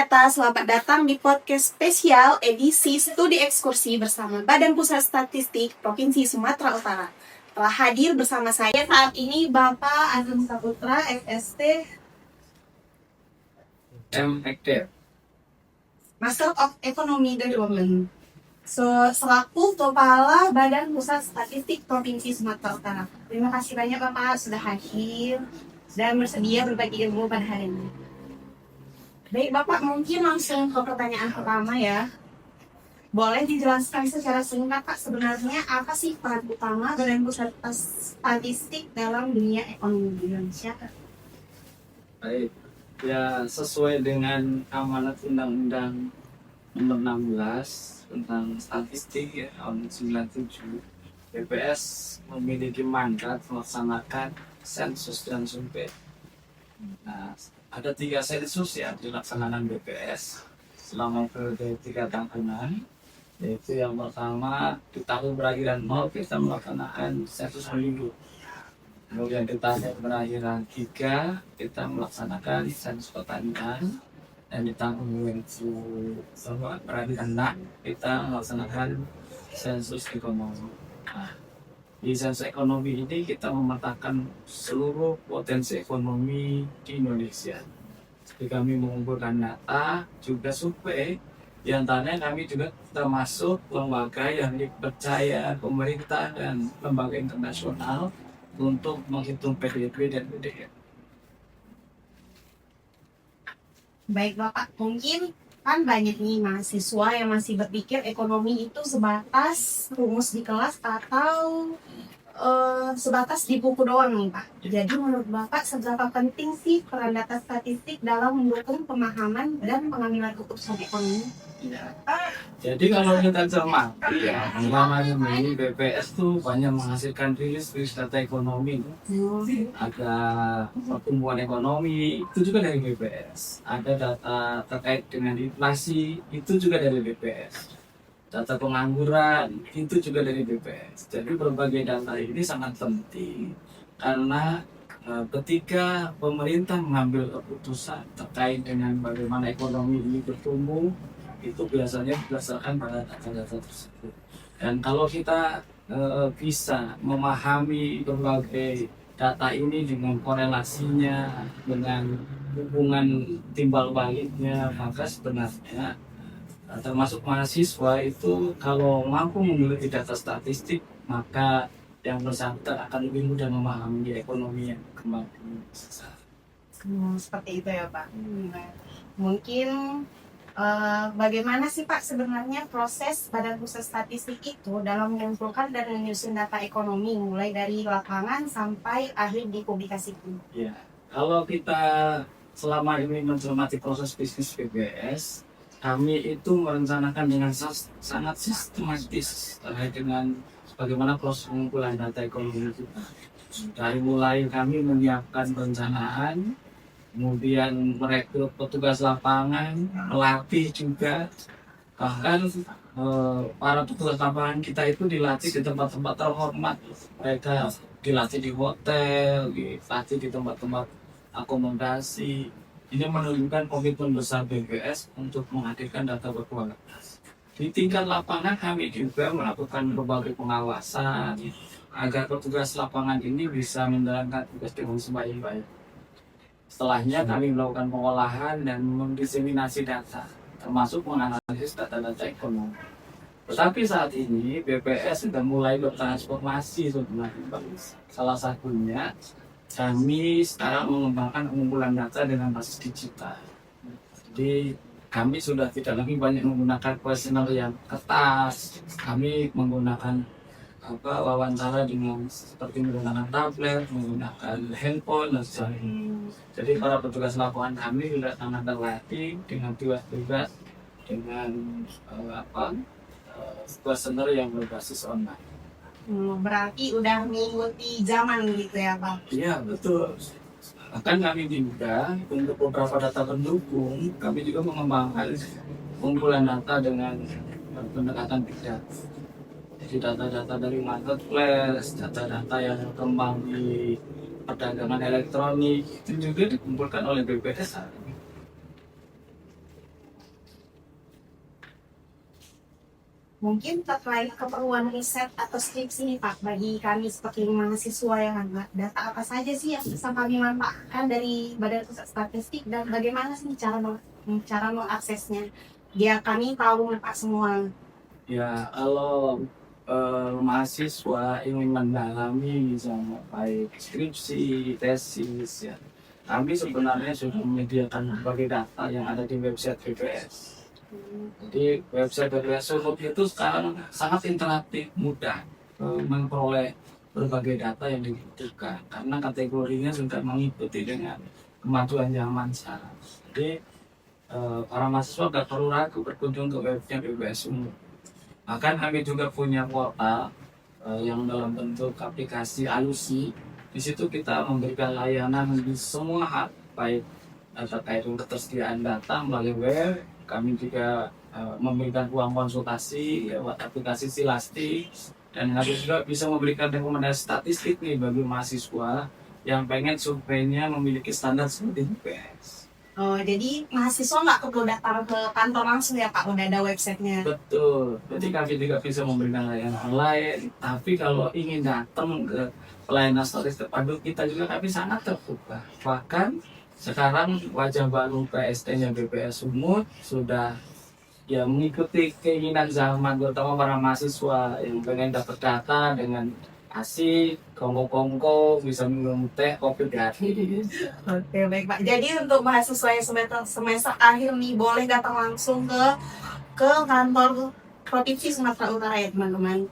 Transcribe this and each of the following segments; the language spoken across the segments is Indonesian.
Data, selamat datang di podcast spesial edisi Studi Ekskursi bersama Badan Pusat Statistik Provinsi Sumatera Utara. Telah hadir bersama saya saat ini Bapak Azam Saputra, FST M.Ekter, Master of Economy Development. Selaku Kepala Badan Pusat Statistik Provinsi Sumatera Utara. Terima kasih banyak Bapak sudah hadir dan bersedia berbagi ilmu pada hari ini. Baik Bapak, mungkin langsung ke pertanyaan pertama ya. Boleh dijelaskan secara singkat Pak, sebenarnya apa sih peran utama Badan Pusat Statistik dalam dunia ekonomi di Indonesia? baik. Ya, sesuai dengan amanat Undang-Undang Nomor 16 tentang statistik ya, tahun 97, BPS memiliki mandat melaksanakan sensus dan survei. Nah, ada 3 sensus yang dilaksanakan BPS selama periode 3 tahunan, yaitu yang pertama di tahun berakhiran 0 kita melaksanakan sensus penduduk. Kemudian di tahun berakhiran 3 kita melaksanakan sensus pertanian, dan di tahun 2000 berakhiran 6 kita melaksanakan sensus ekonomi. Nah, di sensus ekonomi ini kita memetakan seluruh potensi ekonomi di Indonesia. Jadi kami mengumpulkan data, juga survei. Di antaranya kami juga termasuk lembaga yang dipercaya pemerintah dan lembaga internasional untuk menghitung PDB dan PDM. Baik Bapak, mungkin kan banyak nih mahasiswa yang masih berpikir ekonomi itu sebatas rumus di kelas atau sebatas di buku doang nih Pak. Jadi menurut Bapak seberapa penting sih peran data statistik dalam mendukung pemahaman dan pengambilan keputusan ekonomi? Ya. Jadi kalau kita cermati ya, selama ini BPS tuh banyak menghasilkan rilis data ekonomi. Ada pertumbuhan ekonomi, itu juga dari BPS. Ada data terkait dengan inflasi, itu juga dari BPS. Data pengangguran, itu juga dari BPS. Jadi berbagai data ini sangat penting karena ketika pemerintah mengambil keputusan terkait dengan bagaimana ekonomi ini bertumbuh, itu biasanya berdasarkan pada data-data tersebut. Dan kalau kita bisa memahami berbagai data ini dengan korelasinya, dengan hubungan timbal baliknya, maka sebenarnya termasuk mahasiswa itu kalau mampu memiliki data statistik, maka yang bersangkutan akan lebih mudah memahami ekonomi yang berkembang di Indonesia. Seperti itu ya Pak. Mungkin bagaimana sih Pak sebenarnya proses Badan Pusat Statistik itu dalam mengumpulkan dan menyusun data ekonomi mulai dari lapangan sampai akhir dipublikasikan? Ya, kalau kita selama ini mencermati proses bisnis BPS, kami itu merencanakan dengan sangat sistematis terkait dengan bagaimana proses pengumpulan data ekonomi kita. Dari mulai kami menyiapkan perencanaan, kemudian merekrut petugas lapangan, melatih juga, bahkan para petugas lapangan kita itu dilatih di tempat-tempat terhormat. Mereka dilatih di hotel, dilatih di tempat-tempat akomodasi. Ini menunjukkan komitmen besar BPS untuk menghadirkan data berkualitas. Di tingkat lapangan kami juga melakukan berbagai pengawasan agar petugas lapangan ini bisa menjalankan tugas dengan sebaik-baik. Setelahnya kami melakukan pengolahan dan mendiseminasi data, termasuk menganalisis data-data ekonomi. Tetapi saat ini BPS sudah mulai bertransformasi sebenarnya. Salah satunya kami sekarang mengembangkan pengumpulan data dengan basis digital. Jadi kami sudah tidak lagi banyak menggunakan kuesioner yang kertas. Kami menggunakan wawancara dengan seperti menggunakan tablet, menggunakan handphone dan sebagainya. Jadi para petugas lapangan kami sudah sangat terlatih dengan tugas-tugas dengan kuesioner yang berbasis online. Berarti udah mengikuti zaman gitu ya Pak? Iya betul. Bahkan kami juga untuk beberapa data pendukung, kami juga mengembangkan pengumpulan data dengan pendekatan big data. Jadi data-data dari marketplace, data-data yang berkembang di perdagangan elektronik, itu juga dikumpulkan oleh BPS. Mungkin terkait keperluan riset atau skripsi nih Pak, bagi kami seperti mahasiswa yang ada, data apa saja sih yang bisa kami manfaatkan dari Badan Pusat Statistik dan bagaimana sih cara mengaksesnya? Biar kami tahu Pak semua. Ya, kalau mahasiswa ingin mendalami misalnya baik skripsi, tesis, ya, kami sebenarnya sudah menyediakan berbagai data yang ada di website BPS. Jadi website BPS Sumut itu sekarang sangat interaktif, mudah memperoleh berbagai data yang dibutuhkan karena kategorinya sudah mengikuti dengan kemajuan zaman sekarang. Jadi para mahasiswa nggak perlu ragu berkunjung ke website BPS Sumut. Bahkan kami juga punya portal yang dalam bentuk aplikasi Alusi. Di situ kita memberikan layanan di semua hal, baik terkait dengan ketersediaan data melalui web. Kami juga memberikan ruang konsultasi lewat aplikasi Silasti, dan kami juga bisa memberikan rekomendasi statistik nih bagi mahasiswa yang pengen surveinya memiliki standar seperti UPS. Oh, jadi mahasiswa nggak perlu datang ke kantor langsung ya Pak, udah ada websitenya. Betul, jadi kami juga bisa memberikan layanan online, tapi kalau ingin datang ke pelayanan statistik terpadu kita juga kami sangat terbuka. Bahkan sekarang wajah baru PST-nya BPS Sumut sudah ya mengikuti keinginan zaman, terutama para mahasiswa yang pengen dapat data dengan asik, kongko-kongko, bisa minum teh, kopi gratis. Oke, baik Pak. Jadi untuk mahasiswa yang semester akhir nih boleh datang langsung ke kantor Provinsi Sumatera Utara ya teman-teman.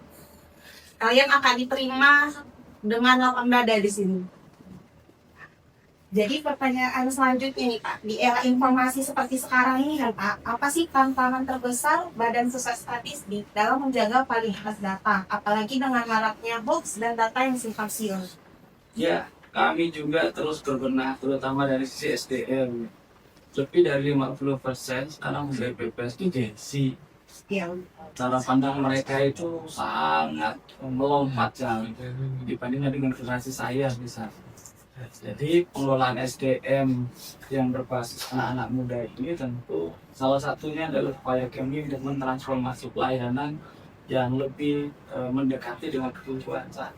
Kalian akan diterima dengan lapang dada di sini. Jadi pertanyaan selanjutnya nih Pak, di era informasi seperti sekarang ini kan Pak, apa sih tantangan terbesar Badan Pusat Statistik dalam menjaga validitas data, apalagi dengan maraknya hoax dan data yang simpang siur? Ya, kami juga terus berbenah, terutama dari sisi SDM. Lebih dari 50% sekarang dari BPS itu gengsi. Ya, Cara pandang mereka itu sangat melompat jauh dibandingkan dengan generasi saya misalnya. Jadi pengelolaan SDM yang berbasis anak-anak muda ini tentu salah satunya adalah upaya kami untuk mentransformasi pelayanan yang lebih mendekati dengan kebutuhan saat.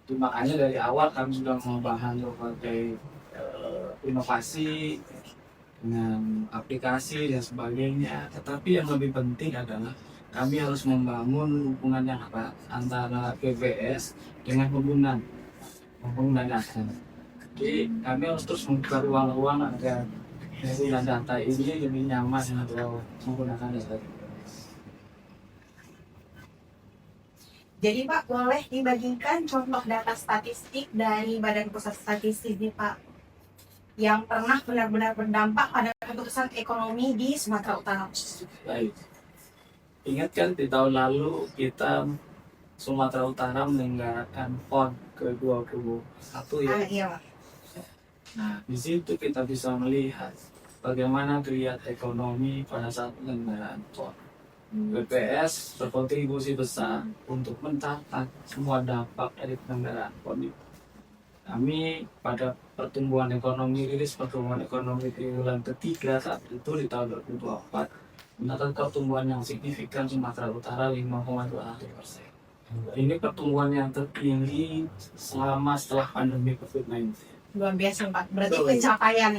Itu makanya dari awal kami sudah membangun berbagai inovasi dengan aplikasi dan sebagainya. Tetapi yang lebih penting adalah kami harus membangun hubungan yang erat antara BPS dengan pengguna data. Jadi kami harus terus membuka ruang-ruang agar penggunaan data ini lebih nyaman kalau menggunakan data. jadi Pak boleh dibagikan contoh data statistik dari Badan Pusat Statistik nih Pak, yang pernah benar-benar berdampak pada keputusan ekonomi di Sumatera Utara. Baik. Ingat kan di tahun lalu kita Sumatera Utara menyelenggarakan PON ke-21 ya. Iya Pak. Nah, di situ kita bisa melihat bagaimana geliat ekonomi pada saat penyelenggaraan PON. BPS berkontribusi besar untuk mencatat semua dampak dari penyelenggaraan PON itu. Kami pada pertumbuhan ekonomi, rilis pertumbuhan ekonomi triwulan ketiga saat itu di tahun 2024 mencatat pertumbuhan yang signifikan Sumatera Utara 5,21%. Ini pertumbuhan yang tertinggi selama setelah pandemi COVID-19. Luar biasa Pak, berarti Betul. pencapaian,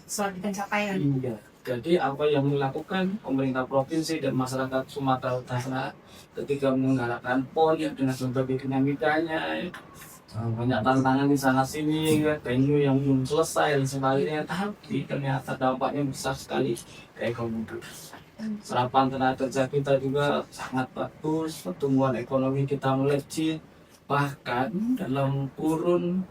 suatu pencapaian. Iya. Jadi apa yang dilakukan pemerintah provinsi dan masyarakat Sumatera Utara ketika menyelenggarakan PON ya, dengan berbagai dinamikanya, banyak tantangan di sana sini, ya, venue yang belum selesai dan sebagainya, tapi ternyata dampaknya besar sekali ke ekonomi. Serapan tenaga kerja kita juga sangat bagus, pertumbuhan ekonomi kita melejit, bahkan dalam kurun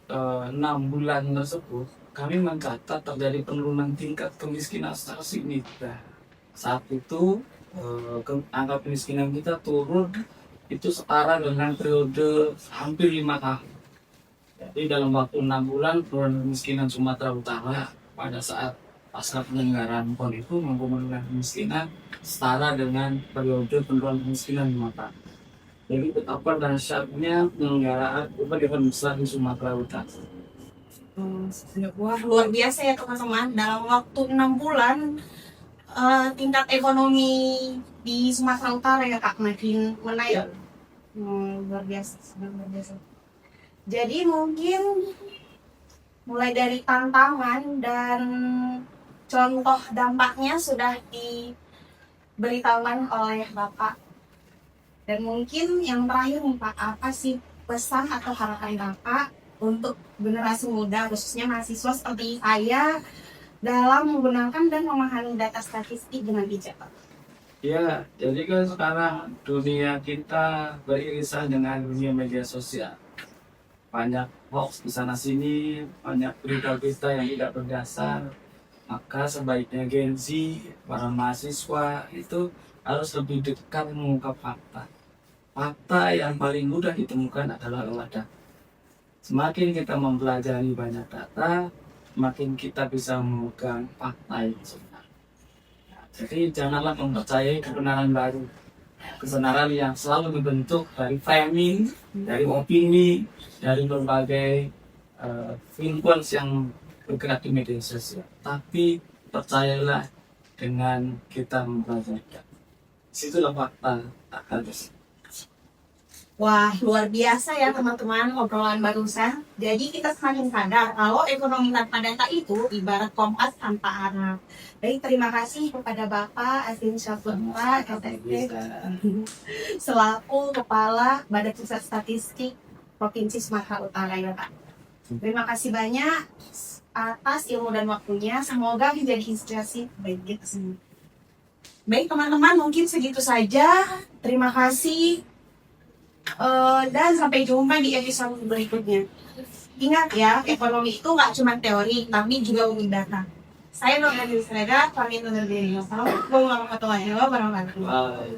6 bulan tersebut kami mencatat terjadi penurunan tingkat kemiskinan secara signifikan. Saat itu angka kemiskinan kita turun itu setara dengan periode hampir 5 tahun. Jadi dalam waktu 6 bulan penurunan kemiskinan Sumatera Utara pada saat pasca penyelenggaraan PON itu mampu menurunkan kemiskinan setara dengan periode penurunan kemiskinan 5 tahun. Jadi betapa dahsyatnya penyelenggaraan event besar di Sumatera Utara. Wah, luar biasa ya teman-teman. Dalam waktu 6 bulan, tingkat ekonomi di Sumatera Utara ya Kak, makin menaik. Ya. Luar biasa, luar biasa. Jadi mungkin mulai dari tantangan dan contoh dampaknya sudah diberitahukan oleh Bapak. Dan mungkin yang terakhir nih Pak, apa sih pesan atau harapan Bapak untuk generasi muda, khususnya mahasiswa seperti saya, dalam menggunakan dan memahami data statistik dengan bijak Pak? Ya, jadi kan sekarang dunia kita beririsan dengan dunia media sosial. Banyak hoax di sana sini, banyak berita-berita yang tidak berdasar. Maka sebaiknya Gen Z, para mahasiswa itu harus lebih dekat mengungkap fakta. Fakta yang paling mudah ditemukan adalah lewat data. Semakin kita mempelajari banyak data, semakin kita bisa memegang fakta yang sebenarnya. Jadi janganlah mempercayai kebenaran baru, kebenaran yang selalu dibentuk dari framing, dari opini, dari berbagai influence yang bergerak di media sosial. Tapi percayalah dengan kita mempelajari. Situlah fakta harus. Wah, luar biasa ya teman-teman obrolan barusan. Jadi kita semakin sadar kalau ekonomi tanpa data itu ibarat kompas tanpa arah. Baik, terima kasih kepada Bapak Azin Syafurta, KTP, selaku Kepala Badan Pusat Statistik Provinsi Sumatera Utara ya Pak. Terima kasih banyak atas ilmu dan waktunya. Semoga menjadi inspirasi bagi kita semua. Baik teman-teman, mungkin segitu saja. Terima kasih. Dan sampai jumpa di episode berikutnya. Ingat ya, ekonomi itu nggak cuma teori, tapi juga umum data. Saya Nurhani Srega, pamit undur diri. Wassalamualaikum warahmatullahi wabarakatuh. Bye.